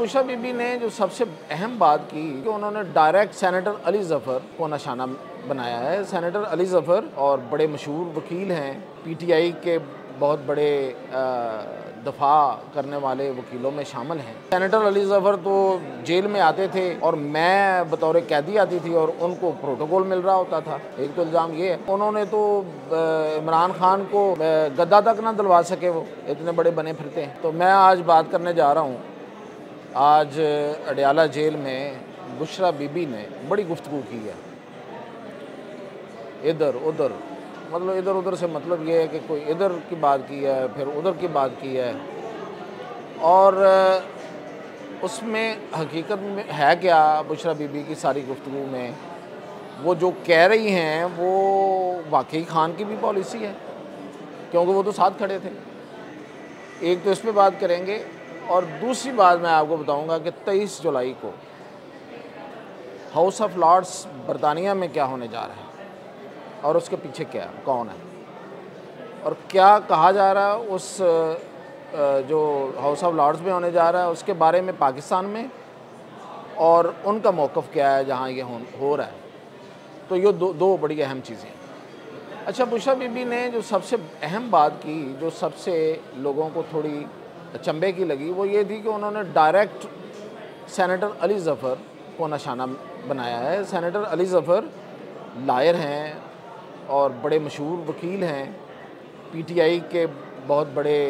बुशरा बीबी ने जो सबसे अहम बात की कि उन्होंने डायरेक्ट सेनेटर अली ज़फ़र को निशाना बनाया है। सेनेटर अली ज़फ़र और बड़े मशहूर वकील हैं, पीटीआई के बहुत बड़े दफा करने वाले वकीलों में शामिल हैं। सेनेटर अली ज़फ़र तो जेल में आते थे और मैं बतौर कैदी आती थी और उनको प्रोटोकॉल मिल रहा होता था। एक तो इल्ज़ाम ये है, उन्होंने तो इमरान खान को गद्दा तक ना दिलवा सके, वो इतने बड़े बने फिरते हैं। तो मैं आज बात करने जा रहा हूँ, आज अडयाला जेल में बुशरा बीबी ने बड़ी गुफ्तगू की है। इधर उधर मतलब इधर उधर से मतलब ये है कि कोई इधर की बात की है, फिर उधर की बात की है, और उसमें हकीकत में है क्या बुशरा बीबी की सारी गुफ्तगू में, वो जो कह रही हैं वो वाकई खान की भी पॉलिसी है, क्योंकि वो तो साथ खड़े थे। एक तो इस पर बात करेंगे, और दूसरी बात मैं आपको बताऊंगा कि 23 जुलाई को हाउस ऑफ लॉर्ड्स बरतानिया में क्या होने जा रहा है और उसके पीछे क्या कौन है और क्या कहा जा रहा है उस जो हाउस ऑफ लॉर्ड्स में होने जा रहा है उसके बारे में पाकिस्तान में, और उनका मौक़िफ़ क्या है जहाँ ये हो रहा है। तो ये दो बड़ी अहम चीज़ें हैं। अच्छा, बुशरा बीबी ने जो सबसे अहम बात की, जो सबसे लोगों को थोड़ी चंबे की लगी, वो ये थी कि उन्होंने डायरेक्ट सेनेटर अली ज़फ़र को निशाना बनाया है। सेनेटर अली ज़फ़र लायर हैं और बड़े मशहूर वकील हैं, पीटीआई के बहुत बड़े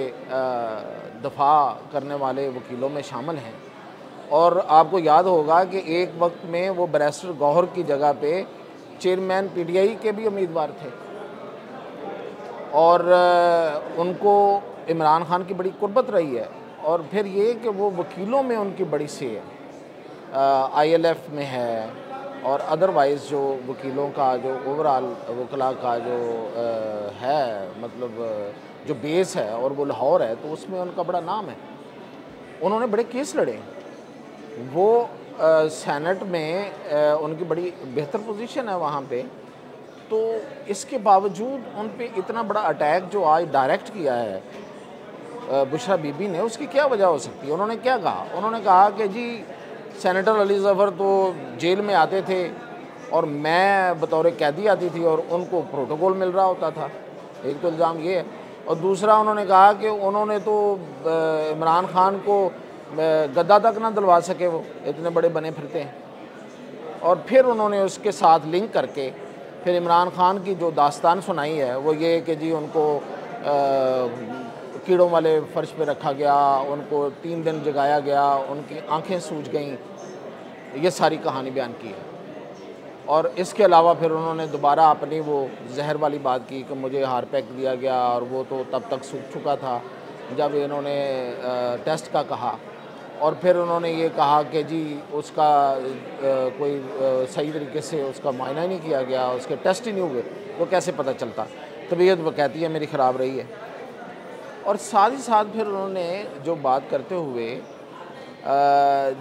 दफा करने वाले वकीलों में शामिल हैं, और आपको याद होगा कि एक वक्त में वो बैरिस्टर गौहर की जगह पे चेयरमैन पीटीआई के भी उम्मीदवार थे, और उनको इमरान खान की बड़ी कुर्बत रही है। और फिर ये कि वो वकीलों में उनकी बड़ी से है, ILF में है, और अदरवाइज़ जो वकीलों का जो ओवरऑल वकला का जो है, मतलब जो बेस है और वो लाहौर है, तो उसमें उनका बड़ा नाम है। उन्होंने बड़े केस लड़े, वो सेनेट में उनकी बड़ी बेहतर पोजीशन है वहाँ पे। तो इसके बावजूद उन पे इतना बड़ा अटैक जो आज डायरेक्ट किया है बुशरा बीबी ने, उसकी क्या वजह हो सकती है? उन्होंने क्या कहा? उन्होंने कहा कि जी सेनेटर अली ज़फ़र तो जेल में आते थे और मैं बतौर कैदी आती थी और उनको प्रोटोकॉल मिल रहा होता था। एक तो इल्ज़ाम ये है, और दूसरा उन्होंने कहा कि उन्होंने तो इमरान खान को गद्दा तक ना दिलवा सके, वो इतने बड़े बने फिरते हैं। और फिर उन्होंने उसके साथ लिंक करके फिर इमरान खान की जो दास्तान सुनाई है वो ये कि जी उनको कीड़ों वाले फ़र्श पे रखा गया, उनको 3 दिन जगाया गया, उनकी आंखें सूज गईं, ये सारी कहानी बयान की है। और इसके अलावा फिर उन्होंने दोबारा अपनी वो जहर वाली बात की कि मुझे हारपैक दिया गया, और वो तो तब तक सूख चुका था जब इन्होंने टेस्ट का कहा। और फिर उन्होंने ये कहा कि जी उसका कोई सही तरीके से उसका मायना ही नहीं किया गया, उसके टेस्ट ही नहीं हुए, तो कैसे पता चलता। तबीयत वो कहती है मेरी ख़राब रही है। और साथ ही साथ फिर उन्होंने जो बात करते हुए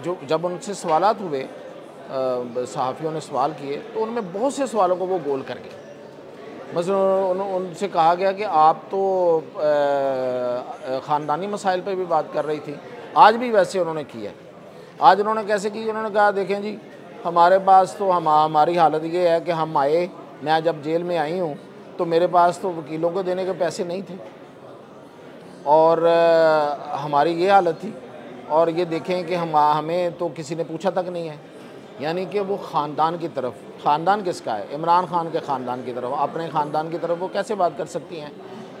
जो जब उनसे सवालात हुए, सहाफ़ियों ने सवाल किए, तो उनमें बहुत से सवालों को वो गोल कर गए। मसलन उनसे कहा गया कि आप तो ख़ानदानी मसाइल पर भी बात कर रही थी, आज भी वैसे उन्होंने किया। आज उन्होंने कैसे की? उन्होंने कहा देखें जी, हमारे पास तो हमारी हालत ये है कि हम आए, मैं जब जेल में आई हूँ तो मेरे पास तो वकीलों को देने के पैसे नहीं थे, और हमारी ये हालत थी, और ये देखें कि हमें तो किसी ने पूछा तक नहीं है। यानी कि वो ख़ानदान की तरफ, ख़ानदान किसका है? इमरान खान के ख़ानदान की तरफ, अपने ख़ानदान की तरफ वो कैसे बात कर सकती हैं?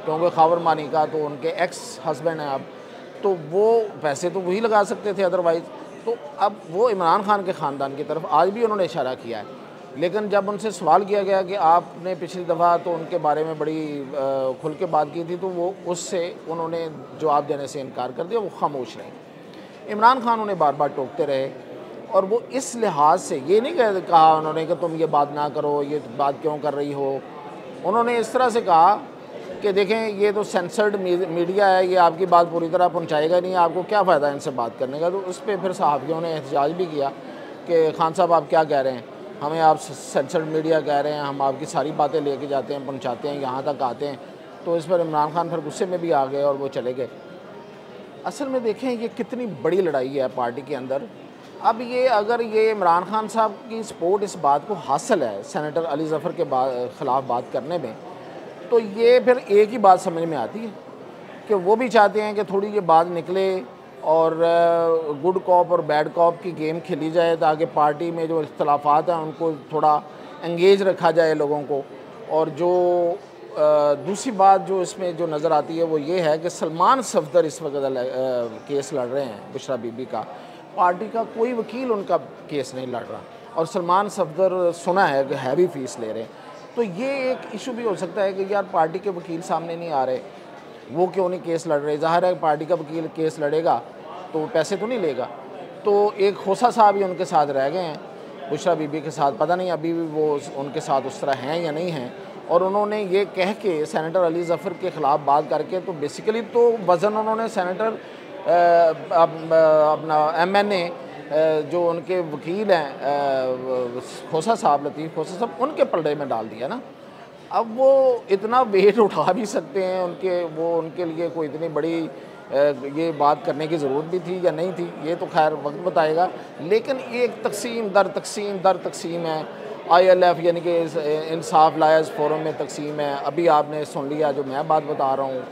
क्योंकि खावर मानी का तो उनके एक्स हस्बैंड हैं अब, तो वो पैसे तो वही लगा सकते थे अदरवाइज़। तो अब वो इमरान खान के ख़ानदान की तरफ आज भी उन्होंने इशारा किया है। लेकिन जब उनसे सवाल किया गया कि आपने पिछली दफ़ा तो उनके बारे में बड़ी खुल के बात की थी, तो वो उससे उन्होंने जवाब देने से इनकार कर दिया, वो खामोश रहे। इमरान खान उन्हें बार बार टोकते रहे, और वो इस लिहाज से ये नहीं कहा उन्होंने कि तुम ये बात ना करो, ये बात क्यों कर रही हो। उन्होंने इस तरह से कहा कि देखें ये तो सेंसर्ड मीडिया है, ये आपकी बात पूरी तरह पहुंचाएगा नहीं, आपको क्या फ़ायदा इनसे बात करने का। तो उस पर फिर सहाफ़ियों ने एहतजाज भी किया कि खान साहब आप क्या कह रहे हैं, हमें आप सेंसर्ड मीडिया कह रहे हैं, हम आपकी सारी बातें लेके जाते हैं, पहुंचाते हैं, यहाँ तक आते हैं। तो इस पर इमरान खान फिर गुस्से में भी आ गए और वो चले गए। असल में देखें ये कितनी बड़ी लड़ाई है पार्टी के अंदर। अब ये अगर ये इमरान खान साहब की सपोर्ट इस बात को हासिल है सेनेटर अली ज़फ़र के ख़िलाफ़ बात करने में, तो ये फिर एक ही बात समझ में आती है कि वो भी चाहते हैं कि थोड़ी ये बात निकले और गुड कॉप और बैड कॉप की गेम खेली जाए, ताकि पार्टी में जो इख्तलाफात हैं उनको थोड़ा एंगेज रखा जाए लोगों को। और जो दूसरी बात जो इसमें जो नज़र आती है वो ये है कि सलमान सफदर इस वक्त केस लड़ रहे हैं बुशरा बीबी का, पार्टी का कोई वकील उनका केस नहीं लड़ रहा, और सलमान सफदर सुना है कि हैवी फीस ले रहे हैं। तो ये एक इशू भी हो सकता है कि यार पार्टी के वकील सामने नहीं आ रहे, वो क्यों नहीं केस लड़ रहे। ज़ाहिर है पार्टी का वकील केस लड़ेगा तो पैसे तो नहीं लेगा। तो एक खोसा साहब ही उनके साथ रह गए हैं बुशरा बीबी के साथ, पता नहीं अभी भी वो उनके साथ उस तरह हैं या नहीं हैं। और उन्होंने ये कह के सेनेटर अली ज़फ़र के ख़िलाफ़ बात करके तो बेसिकली तो वज़न उन्होंने सेनेटर अपना MNA जो उनके वकील हैं खोसा साहब, लतीफ़ खोसा साहब, उनके पलड़े में डाल दिया ना। अब वो इतना वेट उठा भी सकते हैं उनके लिए कोई इतनी बड़ी ये बात करने की ज़रूरत भी थी या नहीं थी, ये तो खैर वक्त बताएगा। लेकिन एक तकसीम दर तकसीम है। ILF यानी कि इंसाफ लायर्स फोरम में तकसीम है। अभी आपने सुन लिया जो मैं बात बता रहा हूँ।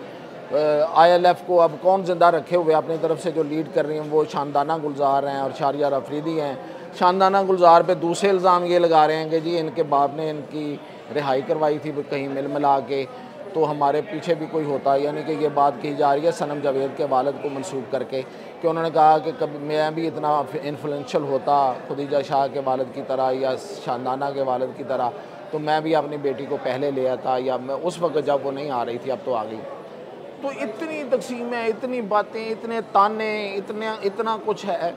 ILF को अब कौन ज़िंदा रखे हुए अपनी तरफ से जो लीड कर रही हैं वो शानदाना गुलजार हैं और शारियार अफरीदी हैं। शानदाना गुलजार पे दूसरे इल्ज़ाम ये लगा रहे हैं कि जी इनके बाप ने इनकी रिहाई करवाई थी कहीं मिल मिला के, तो हमारे पीछे भी कोई होता, यानी कि ये बात कही जा रही है सनम जावेद के वालिद को मंसूब करके कि उन्होंने कहा कि कभी मैं भी इतना इन्फ्लुएंशियल होता खुदीजा शाह के वालिद की तरह या शानदाना के वालिद की तरह, तो मैं भी अपनी बेटी को पहले ले आता, या मैं उस वक्त जब वो नहीं आ रही थी अब तो आ गई। तो इतनी तकसीम है, इतनी बातें, इतने ताने, इतना कुछ है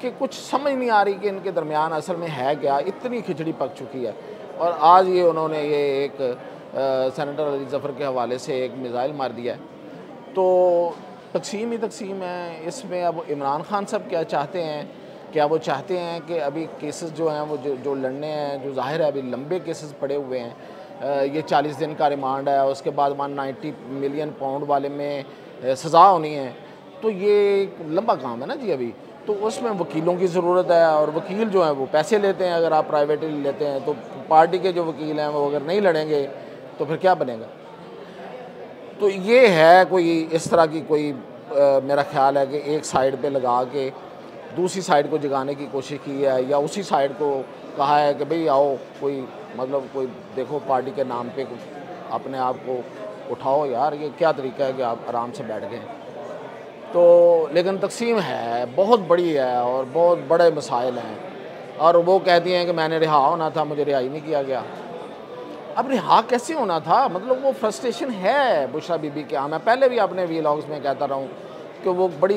कि कुछ समझ नहीं आ रही कि इनके दरमियान असल में है क्या। इतनी खिचड़ी पक चुकी है। और आज ये उन्होंने ये एक सेनेटर अली ज़फ़र के हवाले से एक मिसाइल मार दिया है। तो तकसीम ही तकसीम है। इसमें अब इमरान खान साहब क्या चाहते हैं, क्या वो चाहते हैं कि अभी केसेस जो हैं वो जो लड़ने हैं, जो ज़ाहिर है अभी लंबे केसेस पड़े हुए हैं, ये 40 दिन का रिमांड है, उसके बाद 190 मिलियन पाउंड वाले में सज़ा होनी है, तो ये एक लंबा काम है ना जी अभी। तो उसमें वकीलों की ज़रूरत है, और वकील जो हैं वो पैसे लेते हैं। अगर आप प्राइवेटली लेते हैं तो पार्टी के जो वकील हैं वो अगर नहीं लड़ेंगे तो फिर क्या बनेगा। तो ये है कोई इस तरह की कोई मेरा ख्याल है कि एक साइड पे लगा के दूसरी साइड को जगाने की कोशिश की है, या उसी साइड को कहा है कि भाई आओ कोई मतलब कोई देखो पार्टी के नाम पे अपने आप को उठाओ। यार ये क्या तरीका है कि आप आराम से बैठ गए। तो लेकिन तकसीम है, बहुत बड़ी है और बहुत बड़े मसाइल हैं। और वो कहती हैं कि मैंने रिहा होना था, मुझे रिहाई नहीं किया गया। अब रिहा कैसे होना था, मतलब वो फ्रस्ट्रेशन है बुशरा बीबी के। मैं पहले भी अपने वीलॉग्स में कहता रहा हूँ कि वो बड़ी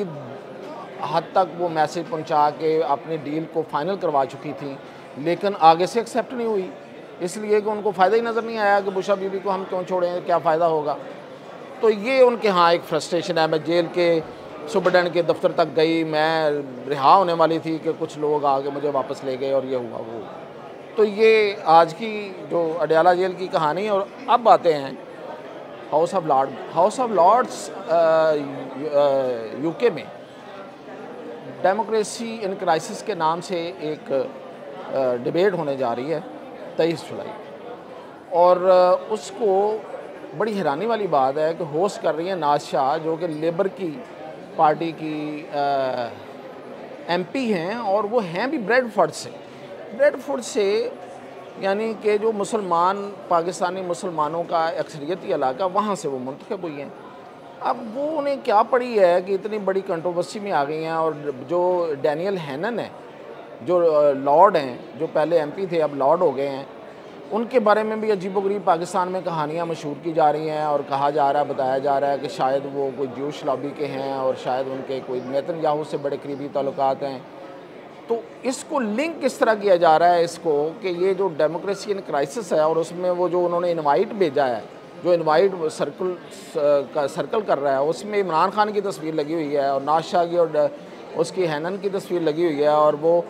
हद तक वो मैसेज पहुँचा के अपनी डील को फ़ाइनल करवा चुकी थी, लेकिन आगे से एक्सेप्ट नहीं हुई, इसलिए कि उनको फ़ायदा ही नज़र नहीं आया कि बुशरा बीबी को हम क्यों छोड़ें, क्या फ़ायदा होगा। तो ये उनके यहाँ एक फ्रस्ट्रेशन है। मैं जेल के सुपरडेंट के दफ्तर तक गई, मैं रिहा होने वाली थी कि कुछ लोग आके मुझे वापस ले गए और ये हुआ वो। तो ये आज की जो अडयाला जेल की कहानी है। और अब आते हैं हाउस ऑफ लॉर्ड्स UK में डेमोक्रेसी इन क्राइसिस के नाम से एक डिबेट होने जा रही है 23 जुलाई। और उसको बड़ी हैरानी वाली बात है कि होस्ट कर रही है नाज शाह, जो कि लेबर की पार्टी की MP हैं, और वो हैं भी ब्रेडफोर्ड से, यानी कि जो मुसलमान पाकिस्तानी मुसलमानों का अक्सरियती इलाका, वहाँ से वो मुंतखब हुई हैं। अब वो उन्हें क्या पड़ी है कि इतनी बड़ी कंट्रोवर्सी में आ गई हैं। और जो डैनियल हैनन है, जो लॉर्ड हैं, जो पहले MP थे अब लॉर्ड हो गए हैं, उनके बारे में भी अजीबोगरीब पाकिस्तान में कहानियाँ मशहूर की जा रही हैं। और कहा जा रहा है, बताया जा रहा है कि शायद वो कोई ज्यूश लॉबी के हैं और शायद उनके कोई नेतन्याहू से बड़े करीबी ताल्लुकात हैं। तो इसको लिंक किस तरह किया जा रहा है इसको कि ये जो डेमोक्रेसी इन क्राइसिस है, और उसमें वो जो उन्होंने इनवाइट भेजा है, जो इनवाइट सर्कल कर रहा है, उसमें इमरान खान की तस्वीर लगी हुई है और नाज शाह की और उसकी हैनन की तस्वीर लगी हुई है, और वो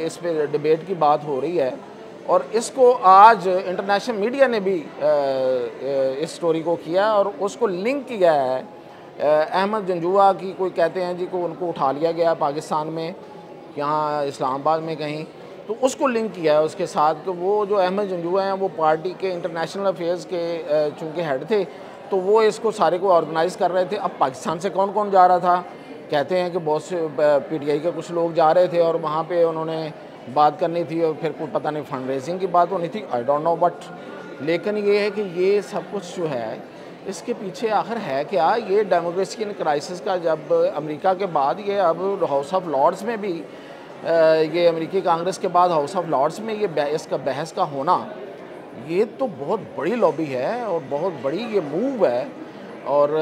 इस पर डिबेट की बात हो रही है। और इसको आज इंटरनेशनल मीडिया ने भी इस स्टोरी को किया और उसको लिंक किया है अहमद जंजुआ की कोई कहते हैं जी को उनको उठा लिया गया पाकिस्तान में, यहाँ इस्लामाबाद में कहीं, तो उसको लिंक किया है उसके साथ कि वो जो अहमद जंजुआ हैं वो पार्टी के इंटरनेशनल अफेयर्स के चूँकि हेड थे, तो वो इसको सारे को ऑर्गेनाइज़ कर रहे थे। अब पाकिस्तान से कौन कौन जा रहा था, कहते हैं कि बहुत से पीटीआई के कुछ लोग जा रहे थे और वहाँ पे उन्होंने बात करनी थी और फिर कोई पता नहीं फंड रेजिंग की बात होनी थी, आई डोंट नो, बट लेकिन ये है कि ये सब कुछ जो है इसके पीछे आखिर है क्या। ये डेमोक्रेसी इन क्राइसिस का जब अमेरिका के बाद ये अब हाउस ऑफ लॉर्ड्स में भी ये अमेरिकी कांग्रेस के बाद हाउस ऑफ लॉर्ड्स में ये इसका बहस का होना, ये तो बहुत बड़ी लॉबी है और बहुत बड़ी ये मूव है और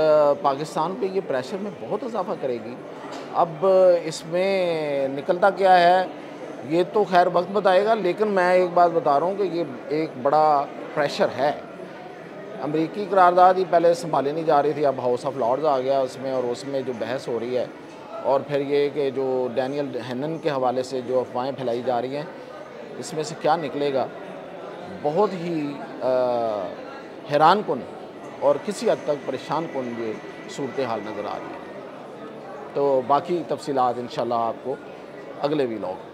पाकिस्तान पे ये प्रेशर में बहुत इजाफा करेगी। अब इसमें निकलता क्या है ये तो खैर वक्त बताएगा, लेकिन मैं एक बात बता रहा हूँ कि ये एक बड़ा प्रेशर है। अमेरिकी करारदाद ही पहले संभाली नहीं जा रही थी, अब हाउस ऑफ लॉर्ड्स आ गया उसमें, और उसमें जो बहस हो रही है और फिर ये कि जो डैनियल हैनन के हवाले से जो अफवाहें फैलाई जा रही हैं, इसमें से क्या निकलेगा बहुत ही हैरान कुन और किसी हद तक परेशान कुन ये सूरत हाल नज़र आ रही है। तो बाकी तफसीलात इंशाल्लाह आपको अगले व्लॉग